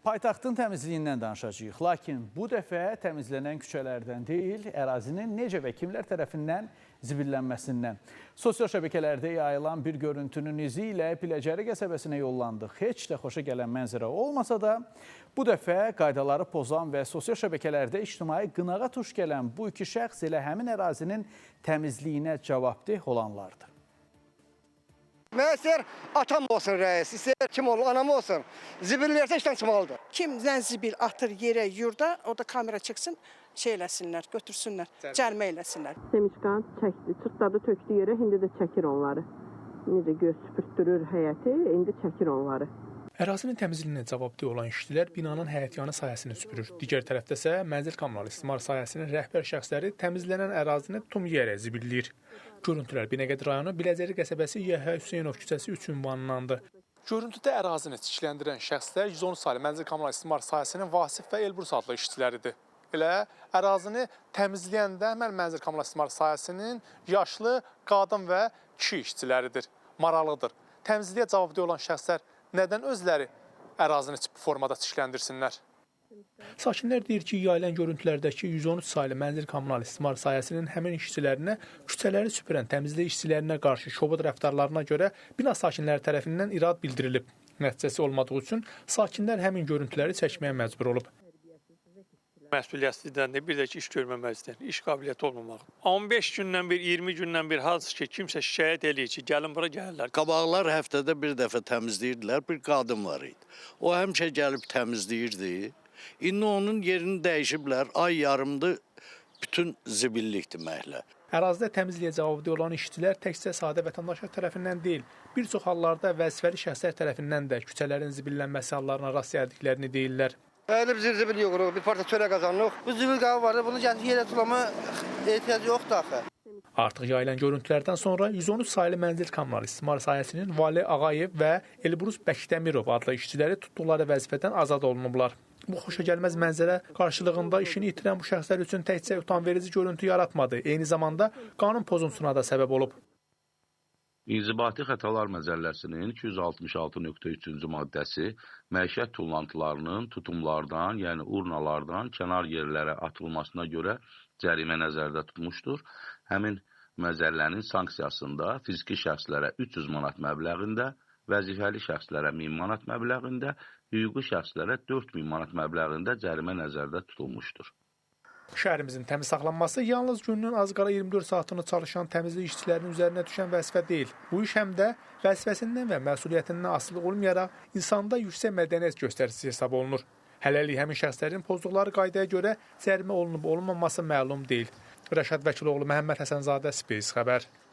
Paytaxtın təmizliyindən danışacağıq. Lakin bu dəfə təmizlənən küçələrdən deyil, ərazinin necə və kimlər tərəfindən zibillənməsindən. Sosial şəbəkələrdə yayılan bir görüntünün izi ilə Biləcəri qəsəbəsinə yollandıq. Heç də xoşa gələn mənzərə olmasa da, bu dəfə qaydaları pozan və sosial şəbəkələrdə ictimai qınağa tuş gələn bu iki şəxs elə həmin ərazinin təmizliyinə cavabdeh olanlardır. Mən istəyir atam olsun rəis, istəyir kim olur, anam olsun. Zibil versə işdən çıxmalıdır. Kimdən zibil atır yerə, yurda, orada kamera çıxsın, şey eləsinlər, götürsünlər, cərimə eləsinlər. Semişkan çəkdi, çırtladı, tökdü yerə, indi də çəkir onları. Necə göz süpürtdürür həyəti, indi çəkir onları. Ərazinin təmizliyinə cavabdeh olan işçilər binanın həyətyanı sahəsini süpürür. Digər tərəfdə isə mənzil kommunal istismar sahəsinin rəhbər şəxsləri təmizlənən ərazini tum yerə zibilləyir. Görüntülər Binəqədi rayonu Biləcəri qəsəbəsi Yəhya Hüseynov küçəsi 3 ünvanındandır. Görüntüdə ərazini çirkləndirən şəxslər 113 saylı mənzil kommunal istismar sahəsinin Vasif və Elbrus adlı işçiləridir. Elə ərazini təmizləyəndə həmin mənzil kommunal istismar sahəsinin yaşlı qadın və kişi işçiləridir. Maraqlıdır. Təmizliyə cavabdeh olan şəxslər nədən özləri ərazini bu formada çirkləndirsinlər? Sakinlər deyir ki, yayılan görüntülərdəki 113 saylı mənzil kommunal istismar sahəsinin həmin işçilərinə, küçələri süpürən təmizlik işçilərinə qarşı şobod rəftarlarına görə bina sakinləri tərəfindən irad bildirilib. Nəticəsi olmadığı üçün sakinlər həmin görüntüləri çəkməyə məcbur olub. Məsuliyyətsizdən də bir də ki, iş görməməzdən, iş qabiliyyəti olmamaq. 15 gündən bir, 20 gündən bir hansı ki, kimsə şikayət eləyir ki, gəlin bura gəlirlər. Qabaqlar həftədə bir dəfə təmizləyirdilər, bir qadın var idi. O həmişə gəlib təmizləyirdi. İndi onun yerini dəyişiblər, ay yarımdır, bütün zibillikdir məhlə. Ərazidə təmizliyə cavabdeh olan işçilər təkcə sadə vətəndaşlar tərəfindən deyil, bir çox hallarda vəzifəli şəxslər tərəfindən də küçələrin zibillənməsi hallarına rast gəldiklərini deyirlər. Öyle bir zibil yoxuruq, bir parça çörək qazanırıq. Bu zibil qabı var da, bunu gəlib yerə tulama ehtiyacı yoxdur axı. Artıq yayılan görüntülərdən sonra 113 saylı mənzil kommunal istismar sahəsinin Vali Ağayev və Elbrus Bəkdəmirov adlı işçiləri tutduqları vəzifədən azad olunublar. Bu xoşagəlməz mənzərə qarşılığında işini itirən bu şəxslər üçün təkcə utanverici görüntü yaratmadı, eyni zamanda qanun pozuntusuna da səbəb olub. İnzibati xətalar məcəlləsinin 266.3-cü maddəsi məişət tullantılarının tutumlardan, yəni urnalardan kənar yerlərə atılmasına görə cərimə nəzərdə tutmuşdur. Həmin məcəllənin sanksiyasında fiziki şəxslərə 300 manat məbləğində, vəzifəli şəxslərə 1000 manat məbləğində, hüquqi şəxslərə 4000 manat məbləğində cərimə nəzərdə tutulmuşdur. Şəhərimizin təmiz saxlanması yalnız günün az qala 24 saatını çalışan təmizlik işçilərinin üzərinə düşən vəzifə deyil. Bu iş həm də vəzifəsindən və məsuliyyətindən asılı olmayaraq insanda yüksək mədəniyyət göstəricisi hesab olunur. Hələlik həmin şəxslərin pozduqları qaydaya görə cərimə olunub-olunmaması məlum deyil. Rəşad Vəkiloğlu, Məhəmməd Həsənzadə, Space xəbər.